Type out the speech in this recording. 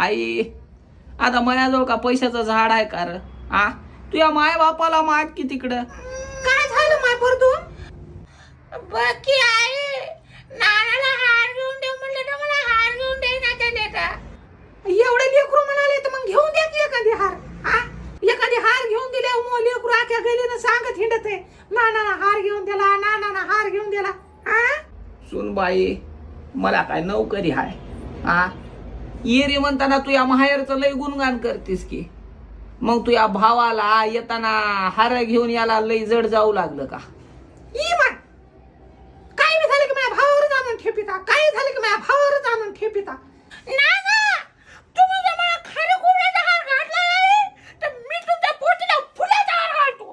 आई आता माझ्याजवळ का पैशाचं झाड आहे का र? आ तुझ्या माय बापाला माग की तिकडं. काय झालं माय भरतो बाकी आहे. नानाला हार घेऊन दे म्हणलं तर मला हार घेऊन दे ना त्याने का. एवढे लेकरू म्हणाले तर मग घेऊन द्या की एखादी हार. हा एखादी हार घेऊन दिले मग लेकरू आख्या गेलीनं सांगत हिंडत आहे नानाला हार घेऊन दिला नानाला हार घेऊन दिला. हा सुन बाई मला काय नोकरी हाय. आ येरी म्हणताना तू या माहेरचं लय गुणगान करतीस की मग तू या भावाला येताना हार घेऊन याला लय जड जाऊ लागलं का. इमान काय बी झालं की माझ्या भावावरच आणून ठेपिता. काय झालं की माझ्या भावावरच आणून ठेपिता. नाना तुम्ही जर मला खाली कोंबड्याचा हार घातला नाही तर मी तुमच्या पोटीला फुलाचा हार घालतो.